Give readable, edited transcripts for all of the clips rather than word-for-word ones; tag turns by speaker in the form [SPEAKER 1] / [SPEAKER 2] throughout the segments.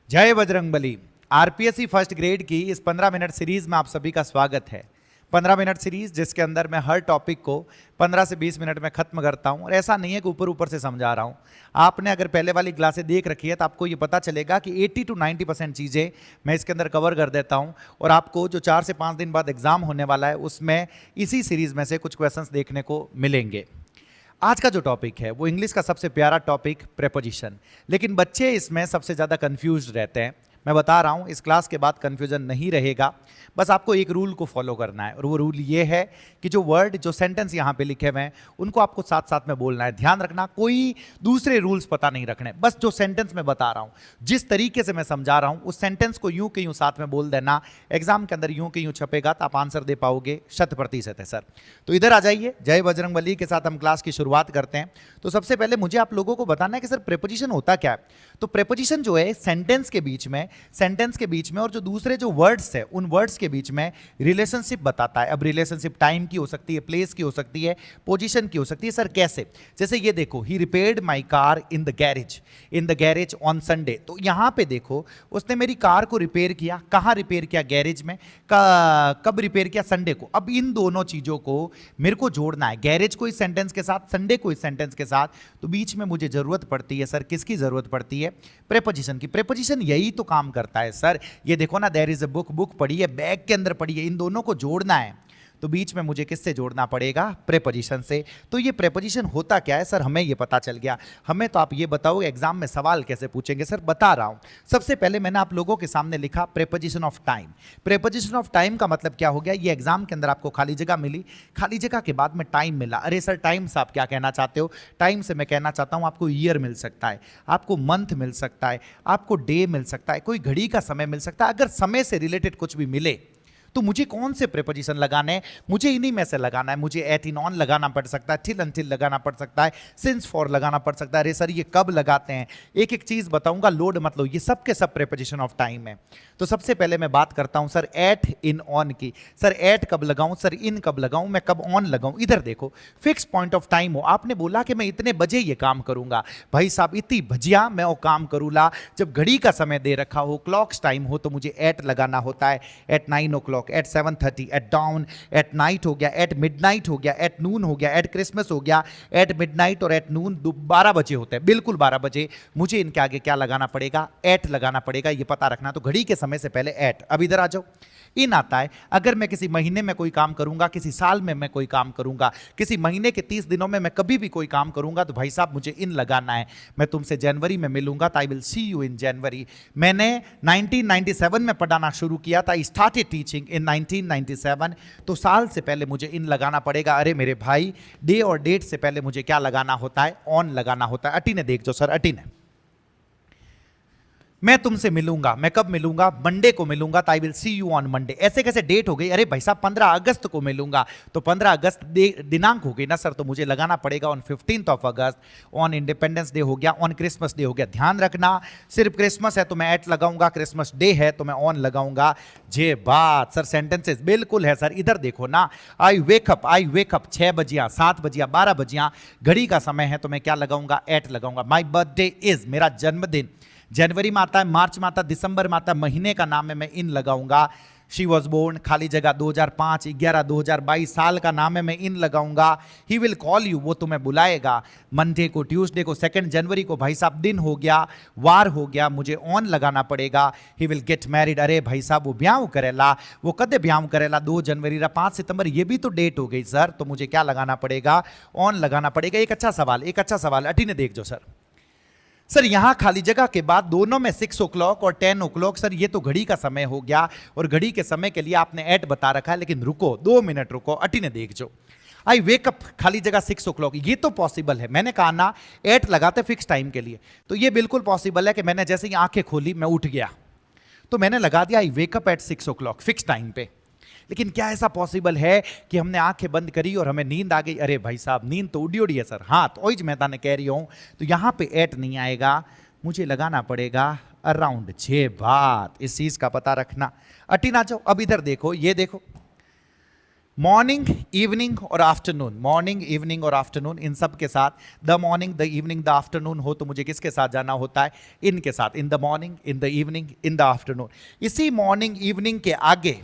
[SPEAKER 1] जय Bajrangbali. RPSC first grade की इस 15 मिनट सीरीज में आप सभी का स्वागत है। 15 मिनट सीरीज जिसके अंदर मैं हर टॉपिक को 15 से 20 मिनट में खत्म करता हूं। और ऐसा नहीं है कि ऊपर ऊपर से समझा रहा हूं। आपने अगर पहले वाली क्लासें देख रखी है तो आपको ये पता चलेगा कि 80 to 90% चीज़ें मैं इसके अंदर कवर कर देता हूं। और आपको जो 4 से 5 दिन बाद एग्जाम होने वाला है उसमें इसी सीरीज में से कुछ क्वेश्चंस देखने को मिलेंगे। आज का जो टॉपिक है वो इंग्लिश का सबसे प्यारा टॉपिक प्रेपोजिशन, लेकिन बच्चे इसमें सबसे ज़्यादा कंफ्यूज्ड रहते हैं। मैं बता रहा हूँ इस क्लास के बाद कंफ्यूजन नहीं रहेगा। बस आपको एक रूल को फॉलो करना है और वो रूल ये है कि जो वर्ड जो सेंटेंस यहाँ पे लिखे हुए हैं उनको आपको साथ साथ में बोलना है। ध्यान रखना, कोई दूसरे रूल्स पता नहीं रखने, बस जो सेंटेंस मैं बता रहा हूँ जिस तरीके से मैं समझा रहा हूँ उस सेंटेंस को यूं के यूं साथ में बोल देना। एग्जाम के अंदर यूं के यूं छपेगा तो आप आंसर दे पाओगे 100% है सर। तो इधर आ जाइए, जय बजरंगबली के साथ हम क्लास की शुरुआत करते हैं। तो सबसे पहले मुझे आप लोगों को बताना है कि सर प्रेपोजिशन होता क्या है। तो प्रेपोजिशन जो है सेंटेंस के बीच में और जो दूसरे जो वर्ड्स है उन वर्ड्स के बीच में रिलेशनशिप बताता है। अब रिलेशनशिप टाइम की हो सकती है, प्लेस की हो सकती है, पोजीशन की हो सकती है। सर कैसे? जैसे ये देखो, he repaired my car in the garage on Sunday. तो यहां पे देखो उसने मेरी कार को रिपेयर किया। कहां रिपेयर किया? गैरेज में। कब रिपेयर किया? संडे को। अब इन दोनों चीजों को मेरे को जोड़ना है, गैरेज को इस सेंटेंस के साथ, संडे को इस सेंटेंस के साथ। तो बीच में मुझे जरूरत पड़ती है सर, किसकी जरूरत पड़ती है? प्रेपोजिशन की। प्रेपोजिशन यही तो काम करता है सर। ये देखो ना, देयर इज अ बुक पड़ी है, बैग के अंदर पड़ी है, इन दोनों को जोड़ना है। तो बीच में मुझे किससे जोड़ना पड़ेगा? प्रेपोजिशन से। तो ये प्रेपोजिशन होता क्या है सर? हमें ये पता चल गया। हमें तो आप ये बताओ एग्जाम में सवाल कैसे पूछेंगे? सर बता रहा हूं। सबसे पहले मैंने आप लोगों के सामने लिखा preposition of time. Preposition of time का मतलब क्या हो गया? ये एग्जाम के अंदर आपको खाली जगह मिली, खाली जगह के बाद में टाइम मिला। अरे सर टाइम से आप क्या कहना चाहते हो? टाइम से मैं कहना चाहता हूं आपको ईयर मिल सकता है, आपको मंथ मिल सकता है, आपको डे मिल सकता है, कोई घड़ी का समय मिल सकता है। अगर समय से रिलेटेड कुछ भी मिले तो मुझे कौन से प्रेपोजिशन लगाने हैं? मुझे इन्हीं में से लगाना है। मुझे एट इन ऑन लगाना पड़ सकता है, टिल अनटिल लगाना पड़ सकता है, सिंस फॉर लगाना पड़ सकता है। अरे सर ये कब लगाते हैं? एक एक चीज बताऊंगा, लोड मत लो। ये सब के सब प्रेपोजिशन ऑफ टाइम है। तो सबसे पहले मैं बात करता हूं सर एट इन ऑन की। सर एट कब लगाऊं? सर इन कब लगाऊं? मैं कब ऑन लगाऊं? इधर देखो, फिक्स पॉइंट ऑफ टाइम हो। आपने बोला कि मैं इतने बजे ये काम करूंगा, भाई साहब इतनी बजिया मैं वो काम करूंगा। जब घड़ी का समय दे रखा हो, क्लॉक्स टाइम हो, तो मुझे एट लगाना होता है। At 9 o'clock, at 7:30, at dawn, at night हो गया, एट मिडनाइट हो गया, एट नून हो गया, एट क्रिसमस हो गया। एट मिडनाइट और एट नून 12 बजे होते हैं, बिल्कुल 12 बजे। मुझे इनके आगे क्या लगाना पड़ेगा? एट लगाना पड़ेगा, ये पता रखना। तो घड़ी के समय से पहले एट। अब इधर आ जाओ, इन आता है। अगर मैं किसी महीने में कोई काम करूंगा, किसी साल में मैं कोई काम करूंगा, किसी महीने के 30 दिनों में मैं कभी भी कोई काम करूंगा, तो भाई साहब मुझे इन लगाना है। मैं तुमसे जनवरी में मिलूंगा तो I will see you in जनवरी। मैंने 1997 में पढ़ाना शुरू किया था, आई स्टार्टेड टीचिंग इन 1997। तो साल से पहले मुझे इन लगाना पड़ेगा। अरे मेरे भाई, डे और डेट से पहले मुझे क्या लगाना होता है? ऑन लगाना होता है। अटी ने देख जो सर, अटी ने, मैं तुमसे मिलूंगा। मैं कब मिलूंगा? मंडे को मिलूंगा, तो I will see you on Monday. ऐसे कैसे डेट हो गई? अरे भाई साहब 15 अगस्त को मिलूंगा, तो 15 अगस्त दिनांक हो गई ना सर। तो मुझे लगाना पड़ेगा on 15th of August. On independence day हो गया, ऑन क्रिसमस डे हो गया। ध्यान रखना, सिर्फ क्रिसमस है तो मैं एट लगाऊंगा, क्रिसमस डे है तो मैं ऑन लगाऊंगा। जे बात सर, सेंटेंसेस बिल्कुल है सर। इधर देखो ना, आई वेकअप 6 बजिया, 7 बजिया, 12 बजिया घड़ी का समय है तो मैं क्या लगाऊंगा? एट लगाऊंगा। माई बर्थडे इज, मेरा जन्मदिन जनवरी में आता है, मार्च में आता है, दिसंबर में आता है, महीने का नाम है, मैं इन लगाऊंगा। शी वॉज बोर्न, खाली जगह 2005, 11, 2022 साल का नाम है, मैं इन लगाऊंगा। ही विल कॉल यू, वो तुम्हें बुलाएगा। मंडे को, ट्यूसडे को, 2 जनवरी को भाई साहब दिन हो गया, वार हो गया, मुझे ऑन लगाना पड़ेगा। ही विल गेट मैरिड, अरे भाई साहब वो ब्याह करेला, वो कदे ब्याह करेला? 2 जनवरी 5 सितंबर, ये भी तो डेट हो गई सर। तो मुझे क्या लगाना पड़ेगा? ऑन लगाना पड़ेगा। एक अच्छा सवाल अटी ने देख जो सर यहां खाली जगह के बाद दोनों में 6 o'clock और 10 o'clock। सर ये तो घड़ी का समय हो गया और घड़ी के समय के लिए आपने एट बता रखा है, लेकिन रुको 2 मिनट रुको। अटी ने देख जो, आई वेकअप खाली जगह 6 o'clock, ये तो पॉसिबल है। मैंने कहा ना एट लगाते फिक्स टाइम के लिए, तो ये बिल्कुल पॉसिबल है कि मैंने जैसे ही आंखें खोली मैं उठ गया तो मैंने लगा दिया I wake up at 6 o'clock fix time पे। लेकिन क्या ऐसा पॉसिबल है कि हमने आंखें बंद करी और हमें नींद आ गई? अरे भाई साहब नींद तो उड़ी उड़ी है सर। हाँ तो वही मैं ताने कह रही हूं, तो यहां पे एट नहीं आएगा, मुझे लगाना पड़ेगा अराउंड। 6 बात, इस चीज का पता रखना। अटी ना जाओ। अब इधर देखो, ये देखो, मॉर्निंग, इवनिंग और आफ्टरनून, मॉर्निंग, इवनिंग और आफ्टरनून, इन सब के साथ the morning, the evening, the afternoon हो तो मुझे किसके साथ जाना होता है? इनके साथ, in the morning, in the evening, in the afternoon. इसी मॉर्निंग इवनिंग के आगे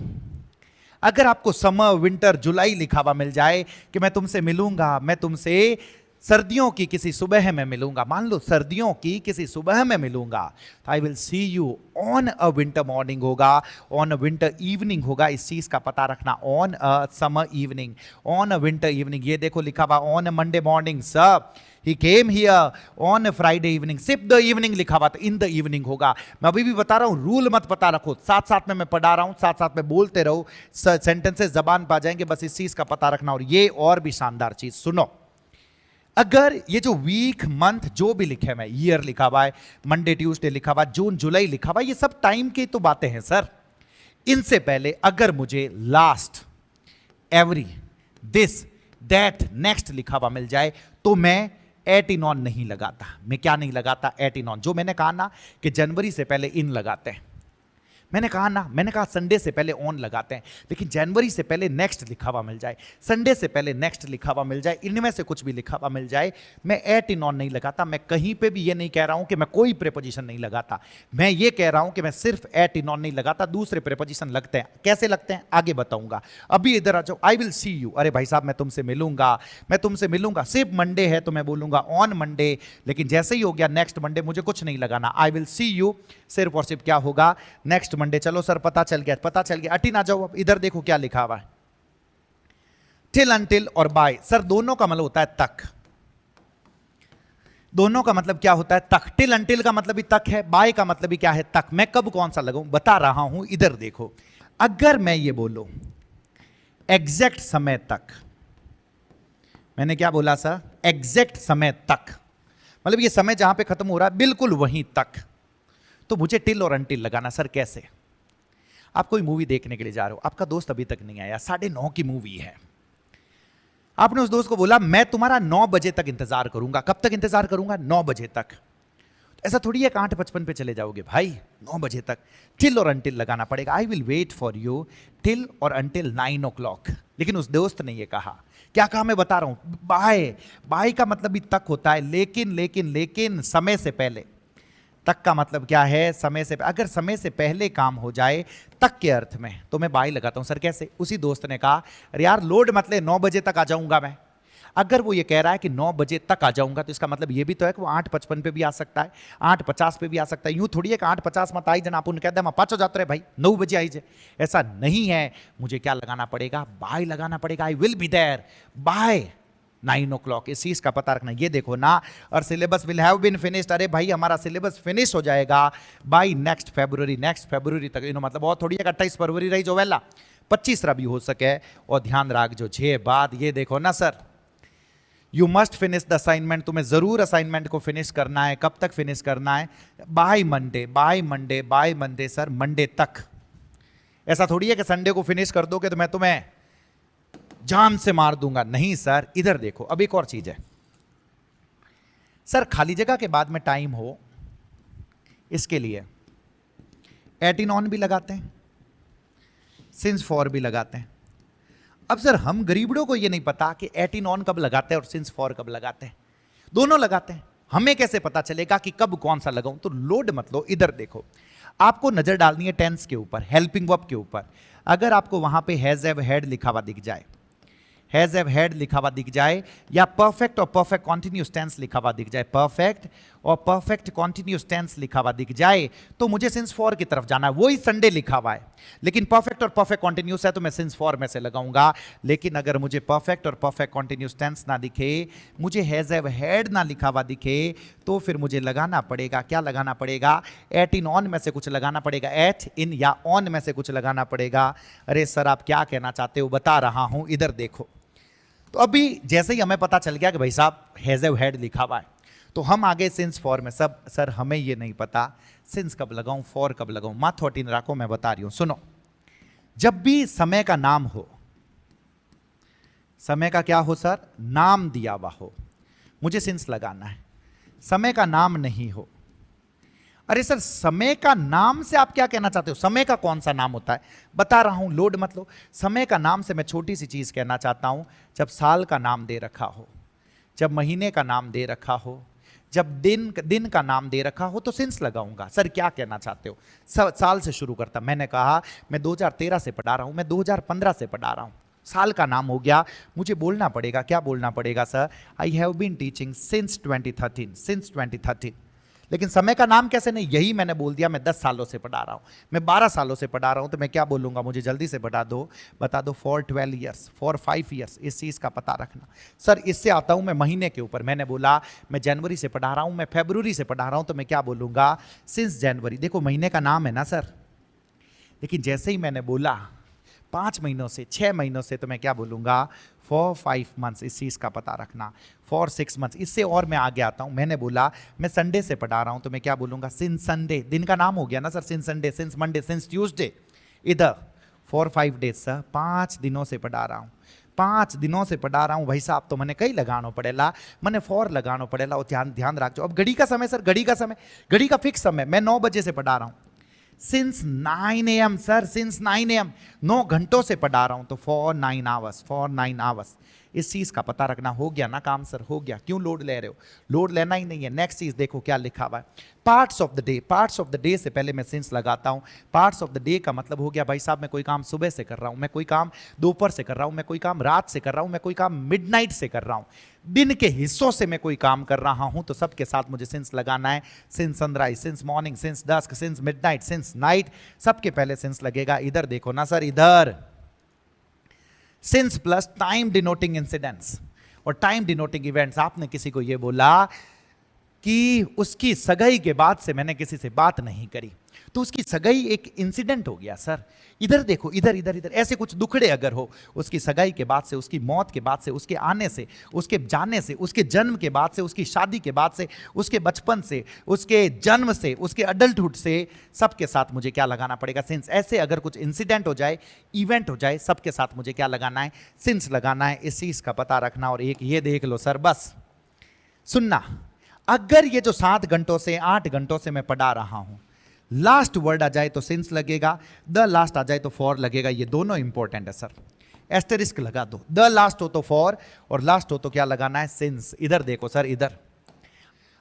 [SPEAKER 1] अगर आपको समर, विंटर, जुलाई लिखा हुआ मिल जाए कि मैं तुमसे मिलूंगा, मैं तुमसे सर्दियों की किसी सुबह में मिलूंगा, मान लो सर्दियों की किसी सुबह में मिलूंगा, तो I will see you on a winter morning होगा, ऑन अ विंटर इवनिंग होगा, इस चीज का पता रखना, on a summer evening, on a winter evening. ये देखो लिखा हुआ on a Monday morning, sir he came here on a Friday evening, सिर्फ द इवनिंग लिखा हुआ, तो इन द इवनिंग होगा। मैं अभी भी बता रहा हूं, रूल मत पता रखो, साथ साथ में मैं पढ़ा रहा हूं, साथ साथ में बोलते रहो, सेंटेंसेस जबान पा जाएंगे, बस इस चीज का पता रखना। और ये और भी शानदार चीज सुनो, अगर ये जो वीक, मंथ जो भी लिखे हुआ है, ईयर लिखा हुआ है, मंडे ट्यूसडे लिखा हुआ है, जून जुलाई लिखा हुआ है, ये सब टाइम की तो बातें हैं सर। इनसे पहले अगर मुझे last, every, this, that, next लिखा हुआ मिल जाए तो मैं एट इन ऑन नहीं लगाता। मैं क्या नहीं लगाता? At in on. जो मैंने कहा ना कि जनवरी से पहले इन लगाते हैं, मैंने कहा संडे से पहले ऑन लगाते हैं, लेकिन जनवरी से पहले नेक्स्ट लिखा हुआ मिल जाए, संडे से पहले नेक्स्ट लिखा हुआ मिल जाए, इनमें से कुछ भी लिखा हुआ मिल जाए, मैं एट इन ऑन नहीं लगाता। मैं कहीं पे भी ये नहीं कह रहा हूं कि मैं कोई प्रीपोजिशन नहीं लगाता, मैं ये कह रहा हूं कि मैं सिर्फ एट इन ऑन नहीं लगाता, दूसरे प्रीपोजिशन लगते हैं। कैसे लगते हैं आगे बताऊंगा। अभी इधर आ जाओ, आई विल सी यू, अरे भाई साहब मैं तुमसे मिलूंगा, मैं तुमसे मिलूंगा, सिर्फ मंडे है तो मैं बोलूंगा ऑन मंडे, लेकिन जैसे ही हो गया नेक्स्ट मंडे मुझे कुछ नहीं लगाना, आई विल सी यू सिर्फ और सिर्फ क्या होगा? Next Monday. चलो सर पता चल गया, पता चल गया, अटी ना जाओ। अब इधर देखो क्या लिखा हुआ है, टिल, अनटिल और बाय। सर दोनों का मतलब होता है तक, दोनों का मतलब क्या होता है? तक। टिल अनटिल का मतलब भी तक है, बाय का मतलब भी क्या है? तक। मैं कब कौन सा लगाऊं बता रहा हूं, इधर देखो। अगर मैं ये बोलूं एग्जैक्ट समय तक, मैंने क्या बोला सर? एग्जैक्ट समय तक, मतलब ये समय जहां पे खत्म हो रहा है बिल्कुल वहीं तक, तो मुझे टिल और अनटिल लगाना। सर कैसे? आप कोई मूवी देखने के लिए जा रहे हो, आपका दोस्त अभी तक नहीं आया, 9:30 की मूवी है, आपने उस दोस्त को बोला मैं तुम्हारा 9 बजे तक इंतजार करूंगा। कब तक इंतजार करूंगा? 9 बजे तक। ऐसा थोड़ी है कि 8:55 पे चले जाओगे भाई, 9 बजे तक। टिल और अनटिल लगाना पड़ेगा। I will wait for you till और अनटिल 9 o'clock। लेकिन उस दोस्त ने ये कहा, क्या कहा मैं बता रहा हूं, बाय। बाय का मतलब भी तक होता है, लेकिन लेकिन लेकिन समय से पहले। तक का मतलब क्या है? समय से। अगर समय से पहले काम हो जाए तक के अर्थ में, तो मैं बाय लगाता हूं। सर कैसे? उसी दोस्त ने कहा अरे यार लोड मत ले, 9 बजे तक आ जाऊंगा मैं। अगर वो ये कह रहा है कि 9 बजे तक आ जाऊंगा, तो इसका मतलब ये भी तो है कि वो 8:55 पे भी आ सकता है, 8:50 पे भी आ सकता है। यूं थोड़ी है कि 8:50 मत आई जन आप उन्हें कहते हैं 5 हो जाते रहे भाई, 9 बजे आई जे, ऐसा नहीं है। मुझे क्या लगाना पड़ेगा? बाय लगाना पड़ेगा। I will be there by 9 o'clock। इस चीज का पता रखना। ये देखो ना, और syllabus will have been finished, अरे भाई हमारा सिलेबस फिनिश हो जाएगा बाय नेक्स्ट फरवरी। नेक्स्ट फरवरी तक, इनो मतलब बहुत थोड़ी है 28 फरवरी रही जो वेला, 25 भी हो सके। और ध्यान रख जो छे बाद, ये देखो ना sir, you must finish the assignment, तुम्हें जरूर असाइनमेंट को फिनिश करना है। कब तक फिनिश करना है? By Monday, by Monday, by Monday. Sir Monday तक, ऐसा थोड़ी है कि संडे को फिनिश कर दोगे तो मैं तुम्हें जान से मार दूंगा, नहीं सर। इधर देखो, अब एक और चीज है सर, खाली जगह के बाद में टाइम हो, इसके लिए एट इन ऑन भी लगाते हैं, सिंस फॉर भी लगाते हैं। अब सर हम गरीबड़ों को ये नहीं पता कि एट इन ऑन कब लगाते हैं और सिंस फॉर कब लगाते हैं, दोनों लगाते हैं। हमें कैसे पता चलेगा कि कब कौन सा लगाऊं? तो लोड मत लो, इधर देखो, आपको नजर डालनी है टेंस के ऊपर, हेल्पिंग वर्ब के ऊपर। अगर आपको वहां पे हैज हैव हैड लिखा हुआ दिख जाए, हैज हैव हैड लिखा हुआ दिख जाए, या परफेक्ट और परफेक्ट कॉन्टिन्यूस टेंस लिखा हुआ दिख जाए, परफेक्ट और परफेक्ट कॉन्टिन्यूस टेंस लिखा हुआ दिख जाए, तो मुझे सिंस फॉर की तरफ जाना है। वही संडे लिखा हुआ है, लेकिन परफेक्ट और परफेक्ट कॉन्टिन्यूस है तो मैं सिंस फॉर में से लगाऊंगा। लेकिन अगर मुझे परफेक्ट और परफेक्ट कॉन्टिन्यूस टेंस ना दिखे, मुझे हैज हैव हैड ना लिखा हुआ दिखे, तो फिर मुझे लगाना पड़ेगा, क्या लगाना पड़ेगा? एट इन ऑन में से कुछ लगाना पड़ेगा, एट इन या ऑन में से कुछ लगाना पड़ेगा। अरे सर आप क्या कहना चाहते हो, बता रहा हूं, इधर देखो। तो अभी जैसे ही हमें पता चल गया कि भाई साहब हैज हैव हैड लिखा हुआ है, तो हम आगे सिंस फॉर में। सब सर हमें ये नहीं पता सिंस कब लगाऊं, फॉर कब लगाऊं। माथ 14 रखो, मैं बता रही हूं, सुनो। जब भी समय का नाम हो, समय का क्या हो सर? नाम दिया हुआ हो, मुझे सिंस लगाना है। समय का नाम नहीं हो, अरे सर, समय का नाम से आप क्या कहना चाहते हो? समय का कौन सा नाम होता है? बता रहा हूं, लोड मत लो। समय का नाम से मैं छोटी सी चीज कहना चाहता हूं। जब साल का नाम दे रखा हो, जब महीने का नाम दे रखा हो, जब दिन का नाम दे रखा हो तो सिंस लगाऊंगा। सर क्या कहना चाहते हो? साल से शुरू करता। मैंने कहा मैं 2013 से पढ़ा रहा हूं, मैं 2015 से पढ़ा रहा हूं। साल का नाम हो गया, मुझे बोलना पड़ेगा। क्या बोलना पड़ेगा sir? I have been teaching since 2013, since 2013। लेकिन समय का नाम कैसे नहीं? यही मैंने बोल दिया, मैं 10 सालों से पढ़ा रहा हूं, मैं 12 सालों से पढ़ा रहा हूं, तो मैं क्या बोलूंगा? मुझे जल्दी से बता दो फॉर 12 ईयर्स, फॉर 5 ईयर्स। इस चीज का पता रखना। सर इससे आता हूं मैं महीने के ऊपर। मैंने बोला मैं जनवरी से पढ़ा रहा हूं, मैं फरवरी से पढ़ा रहा हूं, तो मैं क्या बोलूंगा? Since January. देखो महीने का नाम है ना सर, लेकिन जैसे ही मैंने बोला 5 महीनों से, 6 महीनों से, तो मैं क्या बोलूंगा? For 5 months. इस चीज का पता रखना। For 6 months. इससे और मैं आगे आता हूं। मैंने बोला मैं संडे से पढ़ा रहा हूं, तो मैं क्या बोलूंगा? Since Sunday. दिन का नाम हो गया ना sir, since Sunday, since Monday, since Tuesday. इधर फॉर 5 डेज सर, 5 दिनों से पढ़ा रहा हूं, 5 दिनों से पढ़ा रहा हूं भाई साहब। तो मैंने कई लगानो पड़ेला, मैंने फॉर लगानो पड़ेला। और ध्यान ध्यान रखो। अब घड़ी का समय सर, घड़ी का समय, घड़ी का फिक्स समय, मैं 9 बजे से पढ़ा रहा हूं। Since 9 AM sir, since 9 AM, 9 घंटों से पढ़ा रहा हूं, तो फॉर 9 आवर्स, फॉर 9 आवर्स। इस चीज का पता रखना। हो गया ना काम सर? हो गया। क्यों लोड ले रहे हो? लोड लेना ही नहीं है। नेक्स्ट चीज देखो क्या लिखा हुआ है, parts of the day. Parts of the day से पहले मैं सिंस लगाता हूं। पार्ट्स ऑफ द डे का मतलब हो गया भाई साहब, मैं कोई काम सुबह से कर रहा हूं, मैं कोई काम दोपहर से कर रहा हूं, मैं कोई काम रात से कर रहा हूं, मैं कोई काम मिडनाइट से कर रहा हूं, दिन के हिस्सों से मैं कोई काम कर रहा हूं, तो सबके साथ मुझे सिंस लगाना है। Since sunrise, since morning, since dusk, since midnight, since night, सबके पहले सिंस लगेगा। इधर देखो ना सर, इधर since plus time denoting incidents और टाइम डिनोटिंग इवेंट्स। आपने किसी को यह बोला कि उसकी सगाई के बाद से मैंने किसी से बात नहीं करी, तो उसकी सगाई एक इंसिडेंट हो गया सर। इधर देखो, इधर इधर इधर, ऐसे कुछ दुखड़े अगर हो, उसकी सगाई के बाद से, उसकी मौत के बाद से, उसके आने से, उसके जाने से, उसके जन्म के बाद से, उसकी शादी के बाद से, उसके बचपन से, उसके जन्म से, उसके अडल्टहुड से, सबके साथ मुझे क्या लगाना पड़ेगा? सिंस। ऐसे अगर कुछ इंसिडेंट हो जाए, इवेंट हो जाए, सबके साथ मुझे क्या लगाना है? सिंस लगाना है। इस चीज का पता रखना। और एक ये देख लो सर, बस सुनना, अगर ये जो 7 घंटों से 8 घंटों से मैं पढ़ा रहा हूं, लास्ट वर्ड आ जाए तो सिंस लगेगा, द लास्ट आ जाए तो फॉर लगेगा। ये दोनों इंपॉर्टेंट है सर, एस्टेरिस्क लगा दो। द लास्ट हो तो फॉर, और लास्ट हो तो क्या लगाना है? सिंस। इधर देखो सर, इधर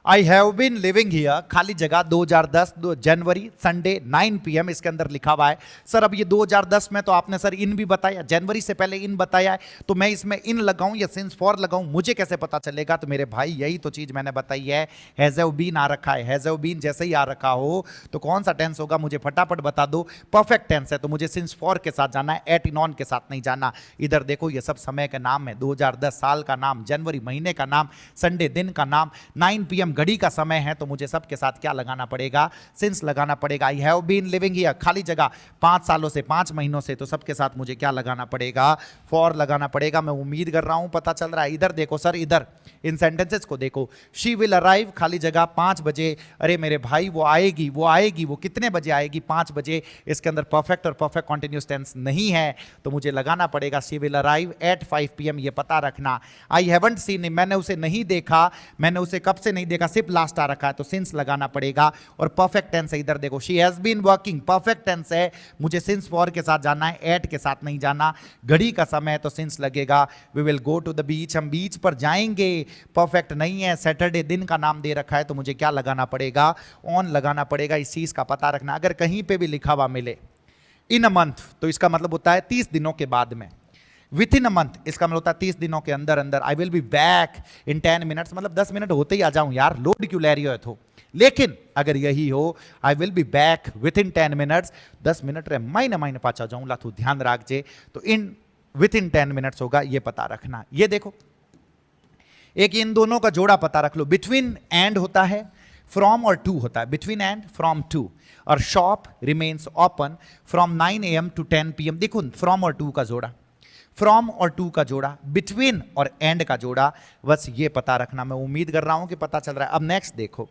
[SPEAKER 1] I have been living here, खाली जगह 2010 जनवरी संडे 9 PM इसके अंदर लिखा हुआ है। सर अब ये 2010 में तो आपने सर इन भी बताया, जनवरी से पहले इन बताया है, तो मैं इसमें इन लगाऊं या सिंस फॉर लगाऊं, मुझे कैसे पता चलेगा? तो मेरे भाई यही तो चीज मैंने बताई है, हैज हैव बीन आ रखा है। हैज हैव बीन जैसे ही आ रखा हो तो कौन सा टेंस होगा मुझे फटाफट बता दो। परफेक्ट टेंस है तो मुझे सिंस फॉर के साथ जाना है, एट इन ऑन के साथ नहीं जाना। इधर देखो ये सब समय के नाम है, 2010 साल का नाम, जनवरी महीने का नाम, संडे दिन का नाम, 9 PM घड़ी का समय है, तो मुझे सबके साथ क्या लगाना पड़ेगा? सिंस लगाना पड़ेगा। I have been living here, खाली जगह 5 सालों से, 5 महीनों से, तो सबके साथ मुझे क्या लगाना पड़ेगा? फॉर लगाना पड़ेगा। मैं उम्मीद कर रहा हूं पता चल रहा है। इधर देखो सर, इधर इन सेंटेंसेस को देखो, शी विल अराइव, खाली जगह 5 बजे। अरे मेरे भाई वो आएगी, वो आएगी, वो कितने बजे आएगी? 5 बजे। इसके अंदर परफेक्ट और परफेक्ट कॉन्टिन्यूस टेंस नहीं है, तो मुझे लगाना पड़ेगा she will arrive at 5 PM। ये पता रखना। आई हैवंट सीन, मैंने उसे नहीं देखा, मैंने उसे कब से नहीं देखा, सिर्फ लास्ट आ रखा है, तो सिंस लगाना पड़ेगा। और परफेक्ट टेंस है, इधर देखो, she has been working, perfect tense है, मुझे सिंस फॉर के साथ जाना है, एट के साथ नहीं जाना। घड़ी का समय है तो सिंस लगेगा। We will go to the beach, हम बीच पर जाएंगे, परफेक्ट नहीं है। सैटरडे दिन का नाम दे रखा है, तो मुझे क्या लगाना पड़ेगा? ऑन लगाना पड़ेगा। इस चीज का पता रखना। अगर कहीं पे भी लिखा हुआ मिले इन अ मंथ, तो इसका मतलब होता है 30 दिनों के बाद में। विथ इन अ मंथ, इसका मतलब होता है 30 दिनों के अंदर अंदर। आई will be back in 10 minutes, मतलब 10 मिनट होते ही आ जाऊं यार, लोड क्यों ले रही हो? तो लेकिन अगर यही हो, आई will be back with in 10 minutes, 10 minute रे मायने पाचा जाऊं ला, तू ध्यान रखजे। तो इन विथ इन 10 मिनट्स होगा, ये पता रखना। ये देखो, एक इन दोनों का जोड़ा पता रख लो। बिटवीन एंड होता है, फ्रॉम और टू होता है, बिटवीन एंड फ्रॉम टू। और shop remains open from 9 AM to 10 PM। देखो फ्रॉम और टू का जोड़ा, फ्रॉम और टू का जोड़ा, बिटवीन और एंड का जोड़ा, बस ये पता रखना। मैं उम्मीद कर रहा हूं कि पता चल रहा है। अब नेक्स्ट देखो,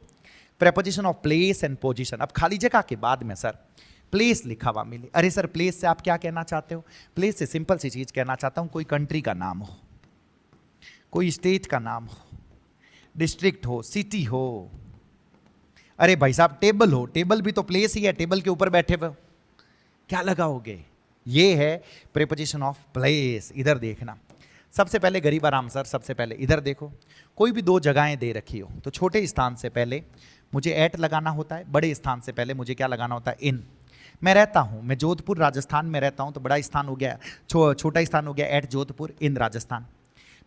[SPEAKER 1] preposition of place and position. अब खाली जगह के बाद में सर प्लेस लिखा हुआ मिले। अरे सर प्लेस से आप क्या कहना चाहते हो? प्लेस से सिंपल सी चीज कहना चाहता हूं, कोई कंट्री का नाम हो, कोई स्टेट का नाम हो, डिस्ट्रिक्ट हो, सिटी हो, अरे भाई साहब टेबल हो, टेबल भी तो प्लेस ही है, टेबल के ऊपर बैठे हुए हो, क्या लगाओगे? ये है प्रीपोजिशन ऑफ प्लेस। इधर देखना, सबसे पहले गरीब आराम सर, सबसे पहले इधर देखो, कोई भी दो जगहें दे रखी हो तो छोटे स्थान से पहले मुझे एट लगाना होता है, बड़े स्थान से पहले मुझे क्या लगाना होता है? इन। मैं रहता हूं, मैं जोधपुर राजस्थान में रहता हूं, तो बड़ा स्थान हो गया, छोटा स्थान हो गया एट जोधपुर इन राजस्थान।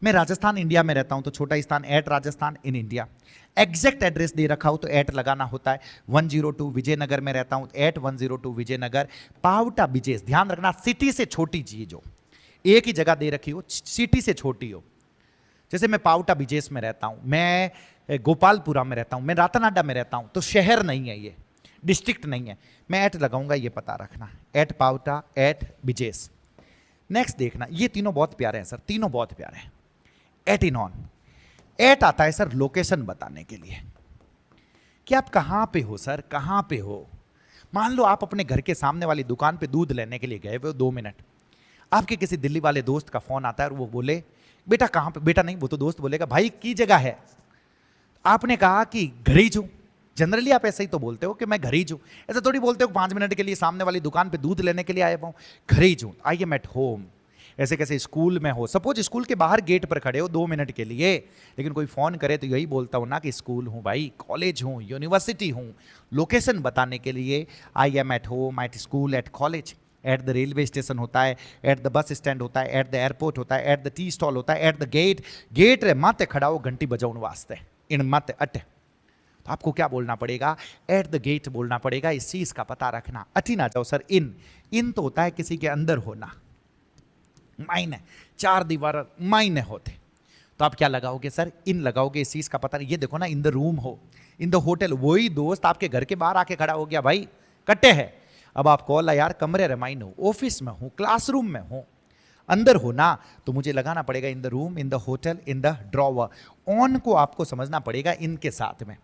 [SPEAKER 1] मैं राजस्थान इंडिया में रहता हूं तो छोटा स्थान at Rajasthan in India. Exact address दे रखा हो तो एट लगाना होता है। 102 विजयनगर में रहता हूं, एट 102 विजयनगर। पावटा बिजेस, ध्यान रखना सिटी से छोटी चीज हो, एक ही जगह दे रखी हो, सिटी से छोटी हो। जैसे मैं पावटा बिजेस में रहता हूं, मैं गोपालपुरा में रहता हूं, मैं रातनाडा में रहता हूं, तो शहर नहीं है, ये डिस्ट्रिक्ट नहीं है, मैं एट लगाऊंगा, ये पता रखना, एट पावटा एट बिजेस। नेक्स्ट देखना, ये तीनों बहुत प्यारे हैं सर, तीनों बहुत प्यारे हैं। एट इन ऑन, एट आता है सर लोकेशन बताने के लिए कि आप कहां पे हो सर, कहां पे हो। मान लो आप अपने घर के सामने वाली दुकान पे दूध लेने के लिए गए हुए हो, 2 मिनट, आपके किसी दिल्ली वाले दोस्त का फोन आता है और वो बोले बेटा कहां पे, बेटा नहीं वो तो दोस्त बोलेगा भाई की जगह है, आपने कहा कि घर ही हूं। जनरली आप ऐसे ही तो बोलते हो कि मैं घर ही हूं, ऐसा थोड़ी बोलते हो 5 मिनट के लिए सामने वाली दुकान पे दूध लेने के लिए आया हूं, घर ही हूं, आई एम एट होम। ऐसे कैसे स्कूल में हो, सपोज स्कूल के बाहर गेट पर खड़े हो 2 मिनट के लिए, लेकिन कोई फोन करे तो यही बोलता हूं ना कि स्कूल हूं भाई, कॉलेज हूं, यूनिवर्सिटी हूं। लोकेशन बताने के लिए I am at home, at school, at college. At the railway station होता है, एट द बस स्टैंड होता है, एट द एयरपोर्ट होता है, एट द टी स्टॉल होता है, एट द गेट। गेट रे माते खड़ा हो घंटी बजाउन वास्ते, इन मत अट। तो आपको क्या बोलना पड़ेगा? एट द गेट बोलना पड़ेगा, इस चीज का पता रखना। अटी ना जाओ सर, इन। इन तो होता है किसी के अंदर होना, मायने 4 दीवार मायने होते, तो आप क्या लगाओगे सर? इन लगाओगे, इस चीज का पता नहीं। ये देखो ना, इन द रूम हो, इन द होटल, वही दोस्त आपके घर के बाहर आके खड़ा हो गया, भाई कट्टे है। अब आप कॉल यार कमरे रमाइन हो, ऑफिस में हूं, क्लासरूम में हूं, अंदर हो ना, तो मुझे लगाना पड़ेगा in the room, in the hotel, in the drawer. On को आपको समझना पड़ेगा इनके साथ में।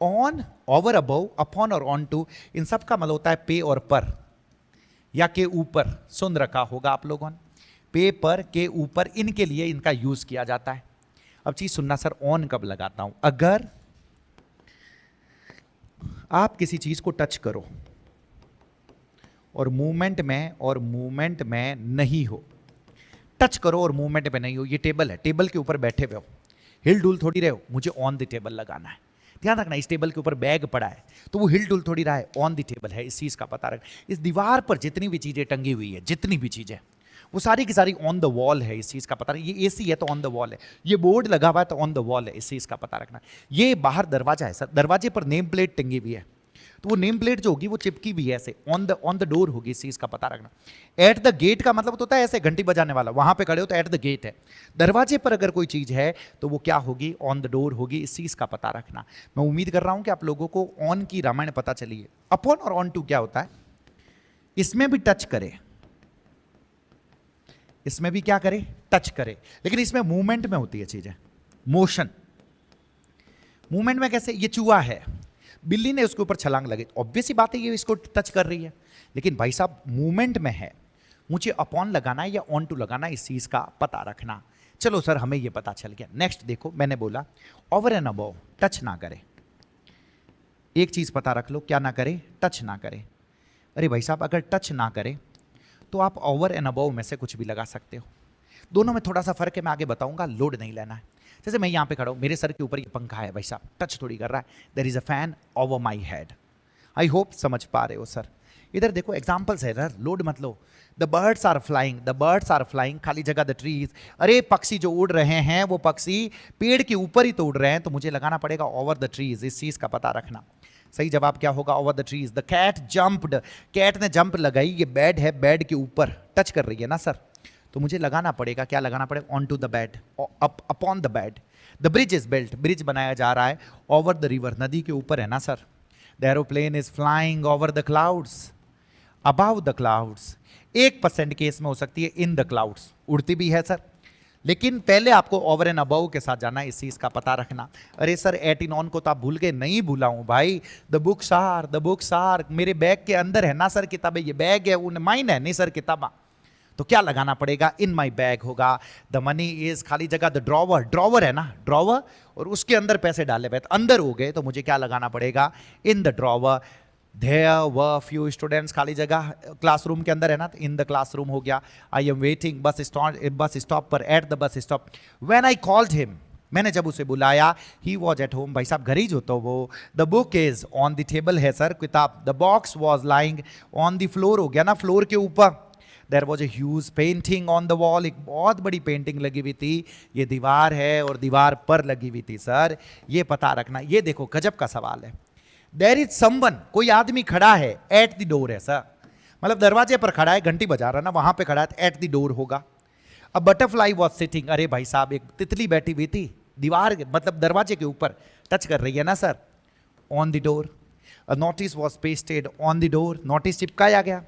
[SPEAKER 1] ऑन, ओवर, अबव, अपॉन और ऑन टू, इन सब का मतलब होता है पे और पर, या के ऊपर। सुन रखा होगा आप लोगों ने, पे पर के ऊपर, इनके लिए इनका यूज किया जाता है। अब चीज सुनना सर, ऑन कब लगाता हूं? अगर आप किसी चीज को टच करो और मूवमेंट में नहीं हो, टच करो और मूवमेंट में नहीं हो, ये टेबल है, टेबल के ऊपर बैठे हुए हो, हिल डुल थोड़ी रहे हो, मुझे ऑन द टेबल लगाना है। ध्यान रखना, इस टेबल के ऊपर बैग पड़ा है तो वो हिल डुल थोड़ी रहा है, ऑन द टेबल है, इस चीज का पता रखना। इस दीवार पर जितनी भी चीजें टंगी हुई है, जितनी भी चीजें, वो सारी की सारी ऑन द वॉल है, इस चीज का पता रखना। ये एसी है तो ऑन द वॉल है, ये बोर्ड लगा हुआ है तो ऑन द वॉल है, इस चीज का पता रखना। ये बाहर दरवाजा है सर, दरवाजे पर नेम प्लेट टंगी हुई है, तो वो नेम प्लेट जो होगी वो चिपकी भी है ऐसे, ऑन द डोर होगी, इस चीज का पता रखना। एट द गेट का मतलब होता है ऐसे घंटी बजाने वाला, वहां पे खड़े हो तो एट द गेट है। दरवाजे पर अगर कोई चीज है तो वो क्या होगी? ऑन द डोर होगी, इस चीज का पता रखना। मैं उम्मीद कर रहा हूं कि आप लोगों को ऑन की रामायण पता चली है। अपॉन और ऑन टू क्या होता है? इसमें भी टच करे, इसमें भी क्या करे? टच करे, लेकिन इसमें मूवमेंट में होती है चीजें, मोशन। मूवमेंट में कैसे? ये चूहा है, बिल्ली ने उसके ऊपर छलांग लगी, ऑब्वियस ही बात है ये इसको टच कर रही है, लेकिन भाई साहब मूवमेंट में है, मुझे अपॉन लगाना है या ऑन टू लगाना है, इस चीज का पता रखना। चलो सर हमें ये पता चल गया। नेक्स्ट देखो, मैंने बोला ओवर एंड अबव, टच ना करे। एक चीज पता रख लो, क्या ना करे? टच ना करे। अरे भाई साहब अगर टच ना करे तो आप ओवर एंड अबव में से कुछ भी लगा सकते हो। दोनों में थोड़ा सा फर्क है, मैं आगे बताऊंगा, लोड नहीं लेना है। जैसे मैं यहाँ पे खड़ा हूँ, मेरे सर के ऊपर ये पंखा है भाई साहब, टच थोड़ी कर रहा है, there is a fan over my head. I hope समझ पा रहे हो सर। इधर देखो एग्जाम्पल्स है सर, लोड मत लो। The birds are flying, the birds are flying, खाली जगह द ट्रीज। अरे पक्षी जो उड़ रहे हैं वो पक्षी पेड़ के ऊपर ही तो उड़ रहे हैं, तो मुझे लगाना पड़ेगा ओवर द ट्रीज, इस चीज का पता रखना। सही जवाब क्या होगा? Over the trees. The cat jumped, cat ने जंप लगाई, ये बेड है, बेड के ऊपर टच कर रही है ना सर, तो मुझे लगाना पड़ेगा, क्या लगाना पड़ेगा? On to the bed, upon the bed. The bridge is built, bridge बनाया जा रहा है ओवर द रिवर, नदी के ऊपर है ना sir. The aeroplane is flying over the clouds, about the clouds. 1% case में हो सकती है इन द क्लाउड्स, उड़ती भी है सर, लेकिन पहले आपको ओवर एंड अबव के साथ जाना है, इस चीज का पता रखना। अरे सर एट इन ऑन को तो आप भूल गए? नहीं भूला हूं भाई। द बुक्स आर मेरे बैग के अंदर है ना सर किताबें, ये बैग है, उन माइन है नहीं सर किताबा, तो क्या लगाना पड़ेगा? इन माई बैग होगा। द मनी इज खाली जगह द ड्रॉवर, ड्रॉवर है ना, ड्रॉवर, और उसके अंदर पैसे डाले हुए, तो अंदर हो गए, तो मुझे क्या लगाना पड़ेगा? In the drawer. There were few students, खाली जगह क्लासरूम के अंदर है ना, तो इन द क्लासरूम हो गया। I am waiting bus stop पर, at the bus stop. When I called him, मैंने जब उसे बुलाया, ही वॉज एट होम, भाई साहब घर ही जो तो वो। The book is on the table है सर, किताब। The box was lying on the floor, हो गया ना फ्लोर के ऊपर। There was a huge painting on the wall, एक बहुत बड़ी पेंटिंग लगी हुई थी। ये दीवार है और दीवार पर लगी हुई थी सर, ये पता रखना। ये देखो गजब का सवाल है। देयर इज समवन, कोई आदमी खड़ा है, एट द डोर है सर, मतलब दरवाजे पर खड़ा है, घंटी बजा रहा है ना, वहां पे खड़ा है, एट द डोर होगा। अब बटरफ्लाई वॉज सिटिंग, अरे भाई साहब एक तितली बैठी हुई थी दीवार मतलब दरवाजे के ऊपर, टच कर रही है ना sir, on the door. A notice was pasted on the door, notice चिपकाया गया।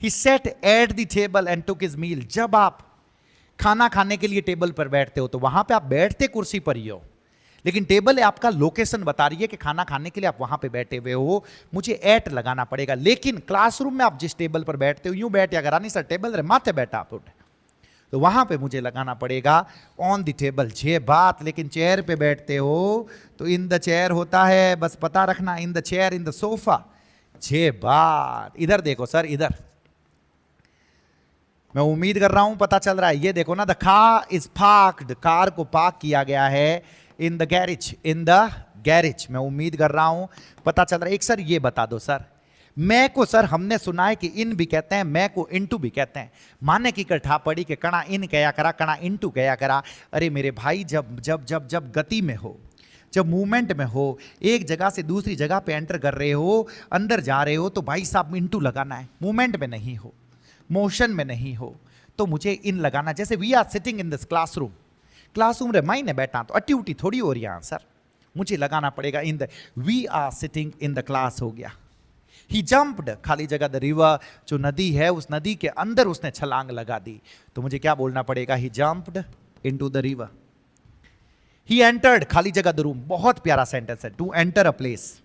[SPEAKER 1] He sat at the table and took his meal, जब आप खाना खाने के लिए टेबल पर बैठते हो तो वहां पे आप बैठते कुर्सी पर ही हो, लेकिन टेबल है आपका लोकेशन बता रही है कि खाना खाने के लिए आप वहां पे बैठे हुए हो, मुझे एट लगाना पड़ेगा। लेकिन क्लासरूम में आप जिस टेबल पर बैठते हो, यूं बैठ या करा नहीं सर, टेबल रे माथे बैठा आप उठ, तो वहां पे मुझे लगाना पड़ेगा ऑन द टेबल। छह बात, लेकिन चेयर पे बैठते हो तो इन द चेयर होता है, बस पता रखना, in the chair, in the sofa. छह बात। इधर देखो सर, इधर मैं उम्मीद कर रहा हूं पता चल रहा है। ये देखो ना, the car is parked, car को पार्क किया गया है इन the garage, in the garage. मैं उम्मीद कर रहा हूं पता चल रहा है। एक सर ये बता दो सर, मैं को सर हमने सुना है कि इन भी कहते हैं, मैं को इनटू भी कहते हैं। माने की कठा पड़ी कि कणा इन कया करा, कणा इनटू कया करा। अरे मेरे भाई, जब जब जब जब गति में हो, जब मूवमेंट में हो, एक जगह से दूसरी जगह पे एंटर कर रहे हो, अंदर जा रहे हो, तो भाई साहब इनटू लगाना है। मूवमेंट में नहीं हो, मोशन में नहीं हो, तो मुझे इन लगाना। जैसे we are sitting in this classroom, classroom रे मायने बैठा, तो एक्टिविटी थोड़ी हो रही है सर, मुझे लगाना पड़ेगा in the, we are sitting in the class हो गया। ही जंप्ड, खाली जगह द रिवर, जो नदी है उस नदी के अंदर उसने छलांग लगा दी, तो मुझे क्या बोलना पड़ेगा? He jumped into the river. He entered, खाली जगह द रूम, बहुत प्यारा सेंटेंस है। To enter a place,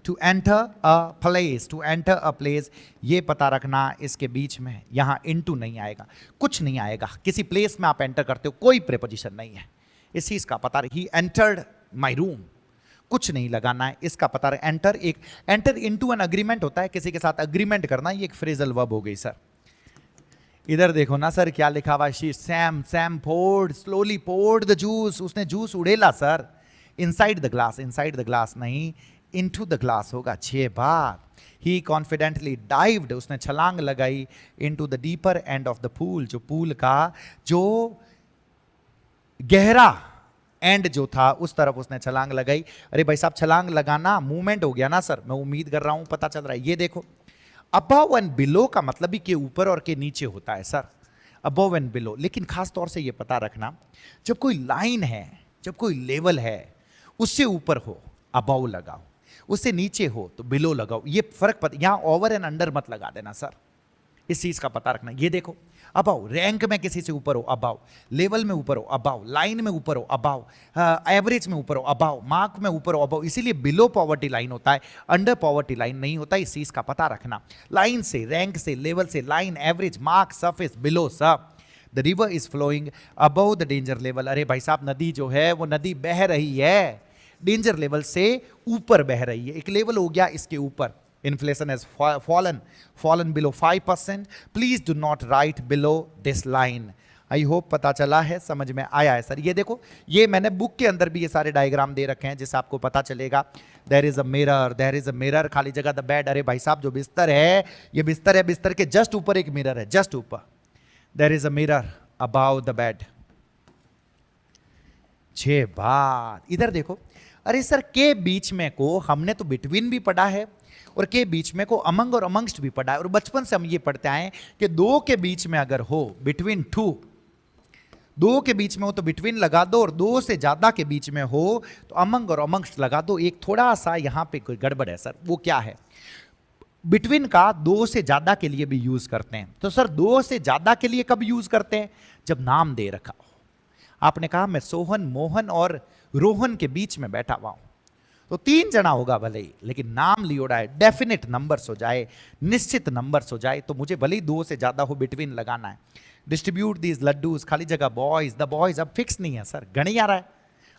[SPEAKER 1] to enter a place, to enter a place, ये पता रखना इसके बीच में यहां इनटू नहीं आएगा, कुछ नहीं आएगा। किसी प्लेस में आप एंटर करते हो, कोई प्रीपोजिशन नहीं है, इस चीज का पता रहे। ही एंटर्ड माई रूम, कुछ नहीं लगाना है, इसका पता रहे। एंटर, एक एंटर इनटू एन अग्रीमेंट होता है, किसी के साथ अग्रीमेंट करना, ये एक फ्रेजल वर्ब हो गई सर। इधर देखो ना सर क्या लिखा हुआ है, Sam poured, slowly poured the juice, उसने जूस उड़ेला sir, inside the glass, inside the glass नहीं, इनटू द ग्लास होगा। छह बार। ही कॉन्फिडेंटली डाइव्ड, उसने छलांग लगाई, into the deeper end of the pool, जो पूल का जो गहरा एंड जो था उस तरफ उसने छलांग लगाई। अरे भाई साहब छलांग लगाना मूवमेंट हो गया ना सर, मैं उम्मीद कर रहा हूं पता चल रहा है। ये देखो, अबव एंड बिलो का मतलब ही के ऊपर और के नीचे होता है सर, अबव एंड बिलो। लेकिन खास तौर से ये पता रखना, जब कोई लाइन है, जब कोई लेवल है, उससे ऊपर हो अबव लगाओ, उससे नीचे हो तो बिलो लगाओ, ये फर्क पता। यहां ओवर एंड अंडर मत लगा देना सर, इस चीज का पता रखना। ये देखो, अबाव, रैंक में किसी से ऊपर हो अबाव, लेवल में ऊपर हो अबाव, लाइन में ऊपर हो अबाव, एवरेज में ऊपर हो अबाव, मार्क में ऊपर हो अबाव। इसीलिए बिलो पॉवर्टी लाइन होता है, अंडर पॉवर्टी लाइन नहीं होता, इस चीज का पता रखना। लाइन से, रैंक से, लेवल से, line, average, mark, surface, below, सब। The river is flowing above the danger level. अरे भाई साहब नदी जो है वो नदी बह रही है, डेंजर लेवल से ऊपर बह रही है, एक लेवल हो गया इसके ऊपर। Inflation has fallen below 5%. Please do not write below this line. I hope पता चला है, समझ में आया है सर। ये देखो, ये मैंने बुक के अंदर भी ये सारे डायग्राम दे रखे हैं जिससे आपको पता चलेगा। There is a mirror, there is a mirror, खाली जगह द बेड। अरे भाई साहब जो बिस्तर है, ये बिस्तर है, बिस्तर के जस्ट ऊपर एक मिरर है, जस्ट ऊपर। There is a mirror above the bed. 6 बार। इधर देखो, अरे सर के बीच में को हमने तो बिटवीन भी पढ़ा है और के बीच में को अमंग और अमंगस्ट भी पढ़ा है, और बचपन से हम ये पढ़ते आए कि दो के बीच में अगर हो, बिटवीन टू, दो के बीच में हो तो बिटवीन लगा दो, और दो से ज्यादा के बीच में हो तो अमंग और अमंगस्ट लगा दो। एक थोड़ा सा यहां पे कोई गड़बड़ है सर, वो क्या है? बिटवीन का दो से ज्यादा के लिए भी यूज करते हैं, तो सर दो से ज्यादा के लिए कब यूज करते हैं? जब नाम दे रखा हो। आपने कहा मैं सोहन, मोहन और रोहन के बीच में बैठा हुआ हूं, तो 3 जना होगा भले ही, लेकिन नाम लियोड़ा है, डेफिनेट नंबर्स हो जाए, निश्चित नंबर्स हो जाए, तो मुझे भले ही 2 से ज्यादा हो बिटवीन लगाना है। डिस्ट्रीब्यूट दीज लड्डूज, खाली जगह बॉयज, द बॉयज अब फिक्स नहीं है सर, गण ही आ रहा है।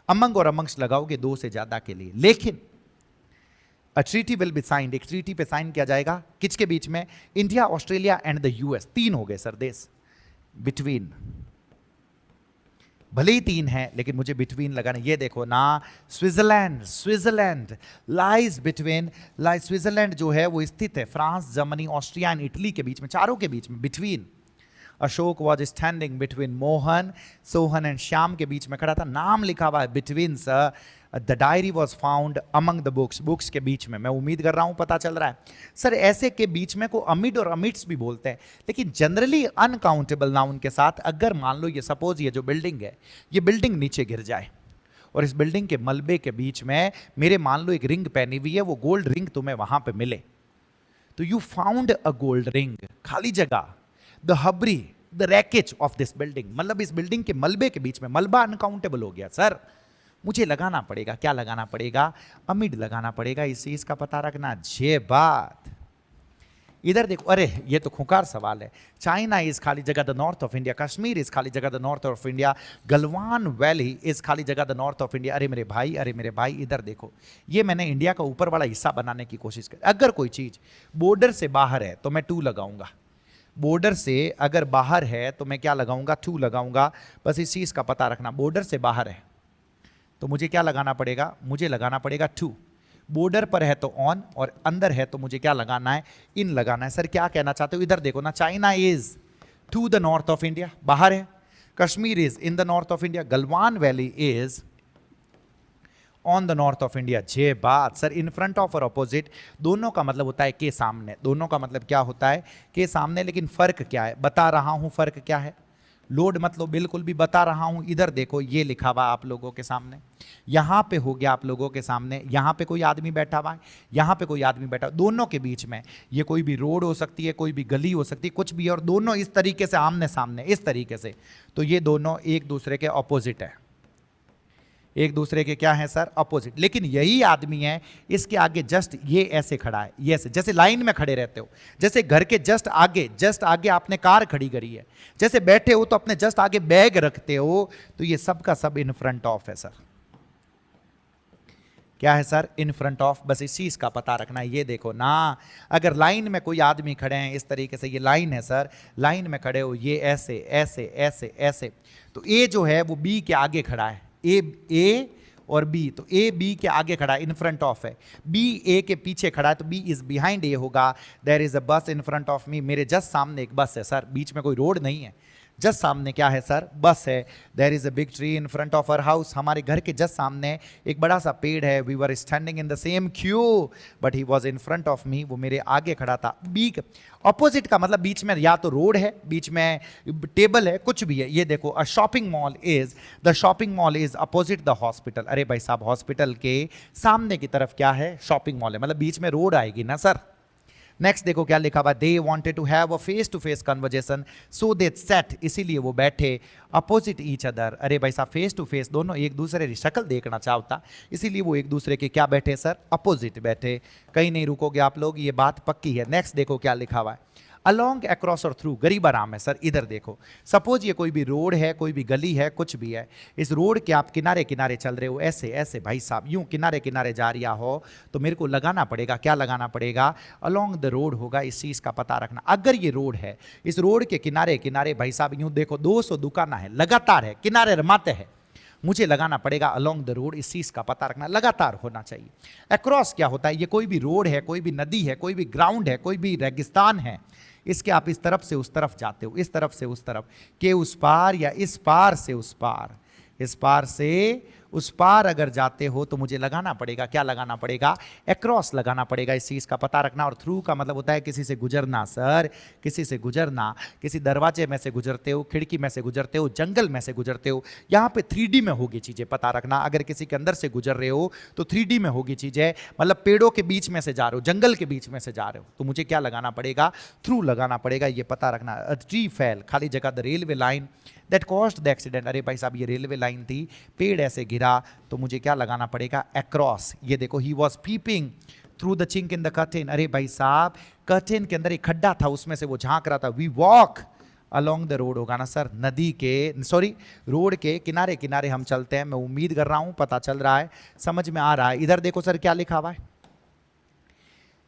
[SPEAKER 1] अमंग और अमंग्स लगाओगे 2 से ज्यादा के लिए, लेकिन a treaty will be signed, एक ट्रीटी पे साइन किया जाएगा, किसके बीच में? India, Australia and the US. 3 हो गए सर देश, बिटवीन भले ही 3 है, लेकिन मुझे बिटवीन लगाना। ये देखो ना, Switzerland, Switzerland lies between, lies Switzerland जो है वो स्थित है France, Germany, Austria and Italy के बीच में, चारों के बीच में, between. Ashok was standing between Mohan, Sohan and Shyam के बीच में खड़ा था, नाम लिखा हुआ है between sir. The diary was found among the books, books के बीच में, मैं उम्मीद कर रहा हूं पता चल रहा है सर। ऐसे के बीच में को अमिड और अमिड्स भी बोलते हैं, लेकिन जनरली अनकाउंटेबल नाउन के साथ, अगर मान लो ये सपोज ये जो बिल्डिंग है, ये बिल्डिंग नीचे गिर जाए और इस बिल्डिंग के मलबे के बीच में मेरे मान लो एक रिंग पहनी हुई है, वो गोल्ड रिंग तुम्हें वहां पे मिले, तो you found a gold ring, खाली जगह, the debris, the wreckage of this building, मतलब इस बिल्डिंग के मलबे के बीच में, मलबा अनकाउंटेबल हो गया सर। मुझे लगाना पड़ेगा, क्या लगाना पड़ेगा? अमिड लगाना पड़ेगा, इस चीज का पता रखना। जे बात इधर देखो, अरे ये तो खुंखार सवाल है। चाइना इज खाली जगह the north of India, Kashmir is खाली जगह the north of India, Galwan valley is खाली जगह द नॉर्थ ऑफ इंडिया। अरे मेरे भाई, अरे मेरे भाई, इधर देखो, ये मैंने इंडिया का ऊपर वाला हिस्सा बनाने की कोशिश की। अगर कोई चीज बॉर्डर से बाहर है तो मैं 2 लगाऊंगा, बॉर्डर से अगर बाहर है तो मैं क्या लगाऊंगा? 2 लगाऊंगा। बस इस चीज का पता रखना, बॉर्डर से बाहर है तो मुझे क्या लगाना पड़ेगा? मुझे लगाना पड़ेगा 2। बॉर्डर पर है तो ऑन, और अंदर है तो मुझे क्या लगाना है? इन लगाना है। सर क्या कहना चाहते हो? इधर देखो ना, China is to the north of India, बाहर है, Kashmir is in the north of India, Galwan valley is on the north of India. जे बात सर, इन फ्रंट ऑफ और अपोजिट दोनों का मतलब होता है के सामने, दोनों का मतलब क्या होता है? के सामने। लेकिन फर्क क्या है? बता रहा हूं फर्क क्या है। लोड मतलब बिल्कुल भी बता रहा हूं। इधर देखो, ये लिखा हुआ आप लोगों के सामने, यहां पे हो गया आप लोगों के सामने, यहां पे कोई आदमी बैठा हुआ है, यहां पे कोई आदमी बैठा, दोनों के बीच में ये कोई भी रोड हो सकती है, कोई भी गली हो सकती है, कुछ भी है, और दोनों इस तरीके से आमने सामने, इस तरीके से, तो ये दोनों एक दूसरे के ऑपोजिट है। एक दूसरे के क्या है सर? अपोजिट। लेकिन यही आदमी है, इसके आगे जस्ट ये ऐसे खड़ा है, ये ऐसे, जैसे लाइन में खड़े रहते हो, जैसे घर के जस्ट आगे आपने कार खड़ी करी है, जैसे बैठे हो तो अपने जस्ट आगे बैग रखते हो, तो ये सब का सब इन फ्रंट ऑफ है सर। क्या है सर? In front of. बस इस चीज का पता रखना है। ये देखो ना, अगर लाइन में कोई आदमी खड़े हैं इस तरीके से, ये लाइन है सर, लाइन में खड़े हो, ये ऐसे ऐसे ऐसे ऐसे, तो ए जो है वो बी के आगे खड़ा है, ए और बी, तो ए बी के आगे खड़ा है, इन फ्रंट ऑफ है। बी ए के पीछे खड़ा है तो बी इज बिहाइंड ए होगा। देयर इज अ बस इन फ्रंट ऑफ मी, मेरे जस्ट सामने एक बस है सर, बीच में कोई रोड नहीं है, जस्ट सामने क्या है सर? बस है। There is a big tree in front of our house, हमारे घर के जस्ट सामने एक बड़ा सा पेड़ है। We were standing in the same queue but he was in front of me, वो मेरे आगे खड़ा था। बी ऑपोजिट का मतलब बीच में या तो रोड है, बीच में टेबल है, कुछ भी है। ये देखो, अ shopping mall is, the shopping mall is opposite the hospital. अरे भाई साहब, हॉस्पिटल के सामने की तरफ क्या है? शॉपिंग मॉल है, मतलब बीच में रोड आएगी ना सर। नेक्स्ट देखो क्या लिखा हुआ, they wanted to have a face to face conversation so they sat, इसीलिए वो बैठे अपोजिट ईच अदर। अरे भाई साहब, फेस टू फेस, दोनों एक दूसरे की शक्ल देखना चाहता, इसीलिए वो एक दूसरे के क्या बैठे सर? अपोजिट बैठे। कहीं नहीं रुकोगे आप लोग, ये बात पक्की है। नेक्स्ट देखो क्या लिखा हुआ है, अलोंग, अक्रॉस और थ्रू, गरीब आराम है सर। इधर देखो, सपोज ये कोई भी रोड है, कोई भी गली है, कुछ भी है, इस रोड के आप किनारे किनारे चल रहे हो, ऐसे ऐसे भाई साहब, यूं किनारे किनारे जा रहा हो, तो मेरे को लगाना पड़ेगा, क्या लगाना पड़ेगा? अलोंग द रोड होगा, इस चीज का पता रखना। अगर ये रोड है, इस रोड के किनारे किनारे भाई साहब यूं देखो 200 दुकानें है, लगातार है, किनारे रमाते हैं, मुझे लगाना पड़ेगा अलोंग द रोड, इस चीज का पता रखना, लगातार होना चाहिए। अक्रॉस क्या होता है? ये कोई भी रोड है, कोई भी नदी है, कोई भी ग्राउंड है, कोई भी रेगिस्तान है, इसके आप इस तरफ से उस तरफ जाते हो, इस तरफ से उस तरफ, के उस पार या इस पार से उस पार, इस पार से उस पार अगर जाते हो तो मुझे लगाना पड़ेगा, क्या लगाना पड़ेगा? अक्रॉस लगाना पड़ेगा, इस चीज का पता रखना। और थ्रू का मतलब होता है किसी से गुजरना सर, किसी से गुजरना, किसी दरवाजे में से गुजरते हो, खिड़की में से गुजरते हो, जंगल में से गुजरते हो। यहाँ पे 3D में होगी चीजें, पता रखना। अगर किसी के अंदर से गुजर रहे हो तो 3D में होगी चीजें, मतलब पेड़ों के बीच में से जा रहे हो, जंगल के बीच में से जा रहे हो, तो मुझे क्या लगाना पड़ेगा? थ्रू लगाना पड़ेगा, ये पता रखना। ट्री फेल, खाली जगह the railway line, that caused the accident. अरे भाई साहब ये रेलवे लाइन थी, पेड़ ऐसे गिरा, तो मुझे क्या लगाना पड़ेगा, अक्रॉस। ये देखो, he was peeping through the chink in the curtain. अरे भाई साहब कर्टेन के अंदर एक खड्डा था, उसमें से वो झांक रहा था। We walk along the road होगा ना सर, नदी के, सॉरी रोड के किनारे किनारे हम चलते हैं। मैं उम्मीद कर रहा हूं पता चल रहा है, समझ में आ रहा है। इधर देखो सर क्या लिखा हुआ है,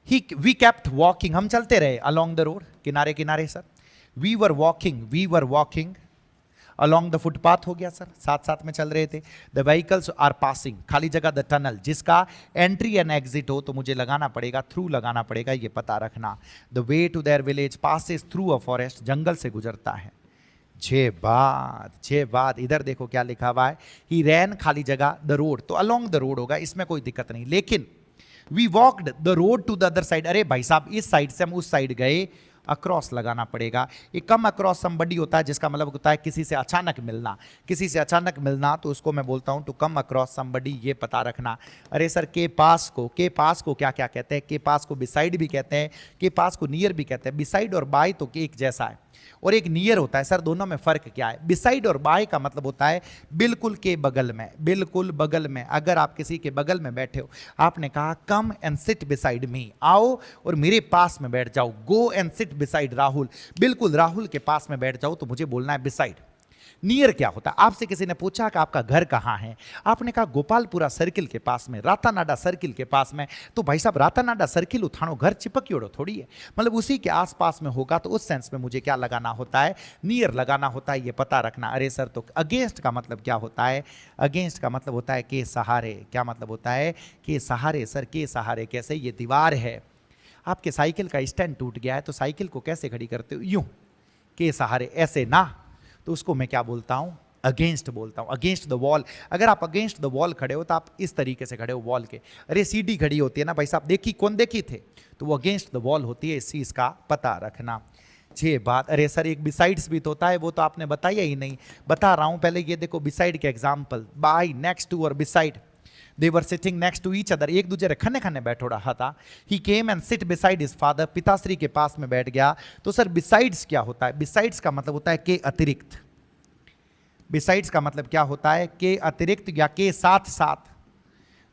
[SPEAKER 1] वी केप्ट वॉकिंग, हम चलते रहे अलोंग द रोड, किनारे किनारे sir. We were walking along the footpath हो गया सर, साथ साथ में चल रहे थे। द व्हीकल्स आर पासिंग, खाली जगह द टनल, जिसका एंट्री एंड एग्जिट हो तो मुझे लगाना पड़ेगा, थ्रू लगाना पड़ेगा, ये पता रखना। The way to their village passes through a forest, जंगल से गुजरता है। छह बात। इधर देखो क्या लिखा हुआ है, ही रैन खाली जगह द रोड, तो अलोंग द रोड होगा, इसमें कोई दिक्कत नहीं। लेकिन we walked the road to the other side, अरे भाई साहब इस साइड से हम उस साइड गए, अक्रॉस लगाना पड़ेगा। एक कम अक्रॉस समबडी होता है, जिसका मतलब होता है किसी से अचानक मिलना, तो उसको मैं बोलता हूं टू कम अक्रॉस समबडी, ये पता रखना। अरे सर के पास को क्या क्या कहते हैं, के पास को बिसाइड भी कहते हैं, के पास को नियर भी कहते हैं। बिसाइड और बाय तो एक जैसा है, और एक नियर होता है सर, दोनों में फर्क क्या है। बिसाइड और बाय का मतलब होता है बिल्कुल के बगल में। अगर आप किसी के बगल में बैठे हो, आपने कहा come and sit beside me, आओ और मेरे पास में बैठ जाओ, go and sit beside Rahul, बिल्कुल राहुल के पास में बैठ जाओ, तो मुझे बोलना है बिसाइड। नियर क्या होता है, आपसे किसी ने पूछा कि आपका घर कहाँ है, आपने कहा गोपालपुरा सर्किल के पास में, रातानाडा सर्किल के पास में, तो भाई साहब रातानाडा सर्किल उठानो घर चिपक योड़ो थोड़ी है, मतलब उसी के आसपास में होगा, तो उस सेंस में मुझे क्या लगाना होता है, नियर लगाना होता है, ये पता रखना। अरे सर तो अगेंस्ट का मतलब क्या होता है, अगेंस्ट का मतलब होता है के सहारे। क्या मतलब होता है, के सहारे। सर के सहारे कैसे, ये दीवार है, आपके साइकिल का स्टैंड टूट गया है, तो साइकिल को कैसे खड़ी करते हो, यूं के सहारे, ऐसे ना, तो उसको मैं क्या बोलता हूं, अगेंस्ट बोलता हूं, अगेंस्ट द वॉल। अगर आप अगेंस्ट द वॉल खड़े हो तो आप इस तरीके से खड़े हो वॉल के। अरे सीढ़ी खड़ी होती है ना भाई साहब, देखी कौन देखी थे, तो वो अगेंस्ट द वॉल होती है, इस चीज का पता रखना। छह बात। अरे सर एक बिसाइड्स भी तो होता है, वो तो आपने बताया ही नहीं, बता रहा हूं पहले। ये देखो बिसाइड के एग्जाम्पल, बाय, नेक्स्ट टू और beside. They were sitting next to each other, एक दूसरे खन्ने खन्ने बैठो रहा था। He came and sit beside his father, पिताश्री के पास में बैठ गया। तो सर बिसाइड्स क्या होता है, बिसाइड्स का मतलब होता है के अतिरिक्त। बिसाइड्स का मतलब क्या होता है, के अतिरिक्त या के साथ साथ।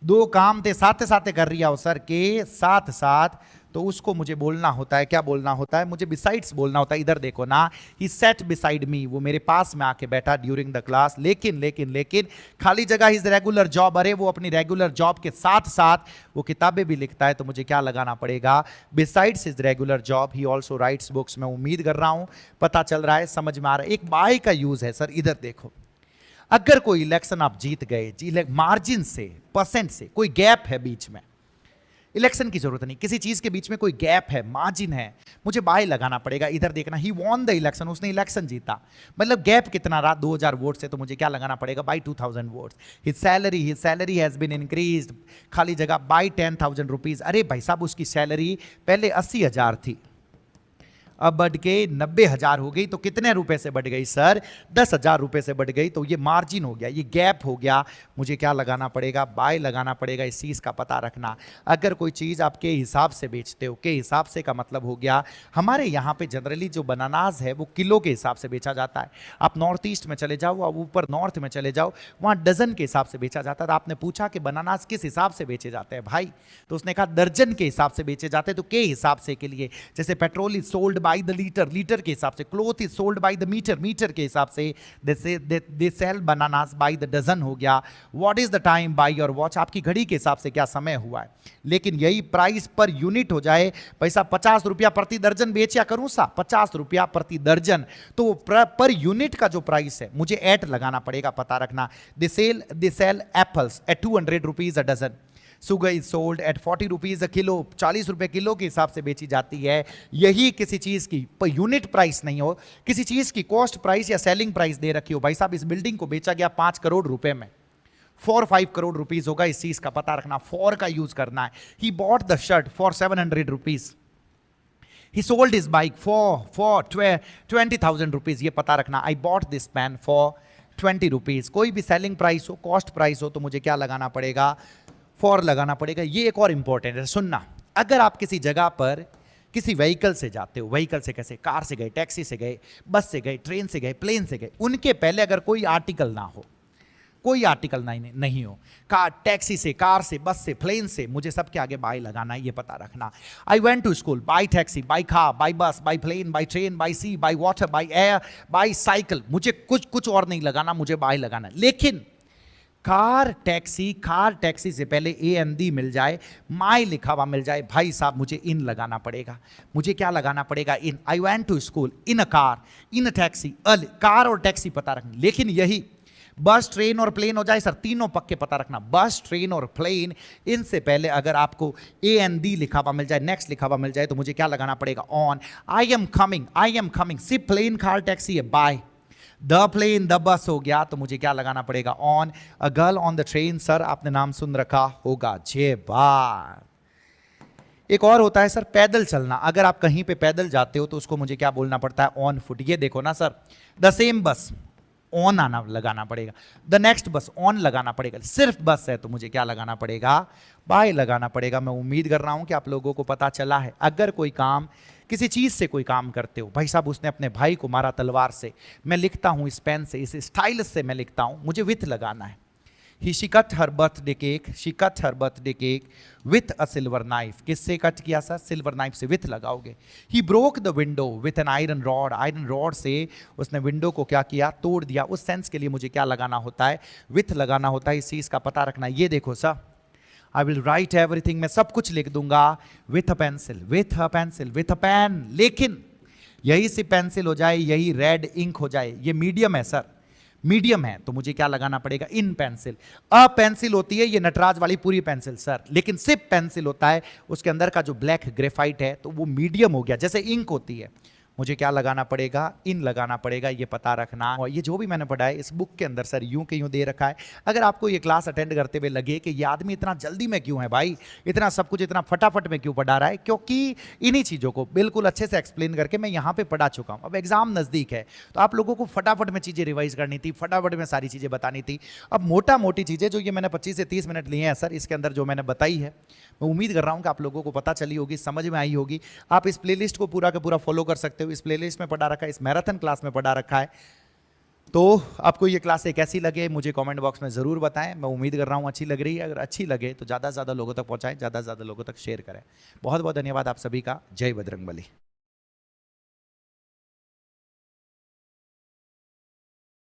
[SPEAKER 1] दो काम थे साथ साथ कर रही हो सर, के साथ साथ, तो उसको मुझे बोलना होता है, क्या बोलना होता है, मुझे बिसाइड्स बोलना होता है। इधर देखो ना, ही सेट बिसाइड मी, वो मेरे पास में आके बैठा ड्यूरिंग द क्लास। लेकिन खाली जगह हिज रेगुलर जॉब, अरे वो अपनी रेगुलर जॉब के साथ साथ वो किताबें भी लिखता है, तो मुझे क्या लगाना पड़ेगा, besides his regular job he also writes books. मैं उम्मीद कर रहा हूं पता चल रहा है, समझ में आ रहा है। एक बाय का यूज है सर, इधर देखो, अगर कोई इलेक्शन आप जीत गए, मार्जिन से, परसेंट से, कोई गैप है बीच में, इलेक्शन की जरूरत नहीं, किसी चीज के बीच में कोई गैप है, मार्जिन है, मुझे बाय लगाना पड़ेगा। इधर देखना, ही वॉन द इलेक्शन, उसने इलेक्शन जीता, मतलब गैप कितना रहा, 2000 वोट से, तो मुझे क्या लगाना पड़ेगा, by 2000 votes. His salary has been increased, खाली जगह, बाय 10,000 रुपीज। अरे भाई साहब उसकी सैलरी पहले 80,000 थी, अब बढ़ के 90,000 हो गई, तो कितने रुपए से बढ़ गई सर, 10,000 रुपए से बढ़ गई, तो ये मार्जिन हो गया, ये गैप हो गया, मुझे क्या लगाना पड़ेगा, बाय लगाना पड़ेगा। इस चीज का पता रखना। अगर कोई चीज आपके हिसाब से बेचते हो, के हिसाब से का मतलब हो गया, हमारे यहाँ पे जनरली जो बनानाज है वो किलो के हिसाब से बेचा जाता है। आप नॉर्थ ईस्ट में चले जाओ, आप ऊपर नॉर्थ में चले जाओ, वहाँ डजन के हिसाब से बेचा जाता है। आपने पूछा कि बनानाज किस हिसाब से बेचे जाते हैं भाई, तो उसने कहा दर्जन के हिसाब से बेचे जाते हैं, तो के हिसाब से के लिए, जैसे petrol is sold by the litre, litre के हिसाब से, cloth is sold by the metre, metre के हिसाब से, they sell bananas by the dozen हो गया। What is the time by your watch, आपकी घड़ी के हिसाब से क्या समय हुआ है। लेकिन यही प्राइस पर यूनिट हो जाए, पैसा 50 रुपया प्रति दर्जन बेचा करूं सा, 50 रुपया प्रति दर्जन, तो पर यूनिट का जो प्राइस है मुझे एट लगाना पड़ेगा, पता रखना। They sell apples at 200 rupees a dozen, sugar is sold at 40 rupees a kilo, 40 रुपए किलो के हिसाब से बेची जाती है। यही किसी चीज की यूनिट प्राइस नहीं हो, किसी चीज की कॉस्ट प्राइस या सेलिंग प्राइस दे रखी हो, भाई साहब इस बिल्डिंग को बेचा गया 5 करोड़ रुपए में, 4-5 करोड़ रुपीज होगा, इस चीज का पता रखना, फॉर का यूज करना है। He bought the shirt for 700 rupees, he sold his bike for 20,000 rupees, ये पता रखना। I bought this pen for 20 rupees. कोई भी सेलिंग प्राइस हो, कॉस्ट प्राइस हो, तो मुझे क्या लगाना पड़ेगा, फॉर लगाना पड़ेगा। ये एक और इंपॉर्टेंट है, सुनना, अगर आप किसी जगह पर किसी व्हीकल से जाते हो, व्हीकल से कैसे, कार से गए, टैक्सी से गए, बस से गए, ट्रेन से गए, प्लेन से गए, उनके पहले अगर कोई आर्टिकल ना हो, कोई आर्टिकल नहीं हो, कार, टैक्सी से, कार से, बस से, प्लेन से, मुझे सबके आगे बाय लगाना है, ये पता रखना। I went to school by taxi, by car, by bus, by plane, by train, by sea, by water, by air, by cycle, मुझे कुछ और नहीं लगाना, मुझे बाय लगाना। लेकिन कार टैक्सी से पहले A&D मिल जाए, माई लिखा हुआ मिल जाए, भाई साहब मुझे इन लगाना पड़ेगा। मुझे क्या लगाना पड़ेगा? In. I went to school in a car, in a taxi, car और टैक्सी पता रखना। लेकिन यही बस, ट्रेन और प्लेन हो जाए सर, तीनों पक्के पता रखना। बस, ट्रेन और प्लेन, इनसे पहले अगर आपको A&D लिखा हुआ मिल जाए, नेक्स्ट लिखा हुआ मिल जाए, तो मुझे क्या लगाना पड़ेगा? ऑन। आई एम कमिंग, सिर्फ प्लेन, कार, टैक्सी है, by. The plane, the bus हो गया, तो मुझे क्या लगाना पड़ेगा? On. A girl on the train, sir आपने नाम सुन रखा होगा, जे बार। एक और होता है सर पैदल चलना। अगर आप कहीं पे पैदल जाते हो तो उसको मुझे क्या बोलना पड़ता है? On foot. ये देखो ना सर, द सेम बस, ऑन आना लगाना पड़ेगा। द नेक्स्ट बस, ऑन लगाना पड़ेगा। सिर्फ बस है तो मुझे क्या लगाना पड़ेगा? बाय लगाना पड़ेगा। मैं उम्मीद कर रहा हूं कि आप लोगों को पता चला है। अगर कोई काम, किसी चीज से कोई काम करते हो, भाई साहब उसने अपने भाई को मारा तलवार से, मैं लिखता हूं इस पेन से, इस स्टाइलस से मैं लिखता हूं, मुझे विथ लगाना है। She cut her birthday cake with a silver knife. किससे कट किया सर? सिल्वर नाइफ से। विथ लगाओगे। He broke the window with an iron rod. Iron rod से उसने विंडो को क्या किया? तोड़ दिया। उस सेंस के लिए मुझे क्या लगाना होता है? विथ लगाना होता है। इस चीज का पता रखना। ये देखो sir, I will write everything, मैं सब कुछ लिख दूंगा with a pencil, with a pencil, with a pen. लेकिन यही से पेंसिल हो जाए, यही रेड इंक हो जाए, ये मीडियम है सर, मीडियम है, तो मुझे क्या लगाना पड़ेगा? इन पेंसिल। अ पेंसिल होती है ये नटराज वाली पूरी पेंसिल सर, लेकिन सिर्फ पेंसिल होता है, उसके अंदर का जो ब्लैक ग्रेफाइट है तो वो मीडियम हो गया, जैसे इंक होती है। मुझे क्या लगाना पड़ेगा? इन लगाना पड़ेगा, ये पता रखना। और ये जो भी मैंने पढ़ा है इस बुक के अंदर सर यूं के यूं दे रखा है। अगर आपको ये क्लास अटेंड करते हुए लगे कि ये आदमी इतना जल्दी में क्यों है भाई, इतना सब कुछ इतना फटाफट में क्यों पढ़ा रहा है, क्योंकि इन्हीं चीज़ों को बिल्कुल अच्छे से एक्सप्लेन करके मैं यहाँ पे पढ़ा चुका हूँ। अब एग्जाम नज़दीक है तो आप लोगों को फटाफट में चीज़ें रिवाइज करनी थी, फटाफट में सारी चीज़ें बतानी थी। अब मोटा मोटी चीज़ें जो ये मैंने 25 से 30 मिनट लिए हैं सर, इसके अंदर जो मैंने बताई है, मैं उम्मीद कर रहा हूँ कि आप लोगों को पता चली होगी, समझ में आई होगी। आप इस प्लेलिस्ट को पूरा का पूरा फॉलो कर सकते हो। इस प्लेलिस्ट में पढ़ा रखा है, इस मैराथन क्लास में पढ़ा रखा है। तो आपको ये क्लास कैसी लगे मुझे कमेंट बॉक्स में ज़रूर बताएं। मैं उम्मीद कर रहा हूँ अच्छी लग रही है। अगर अच्छी लगे तो ज़्यादा से ज़्यादा लोगों तक पहुँचाएं, ज़्यादा से ज़्यादा लोगों तक शेयर करें। बहुत बहुत धन्यवाद आप सभी का। जय बजरंगबली।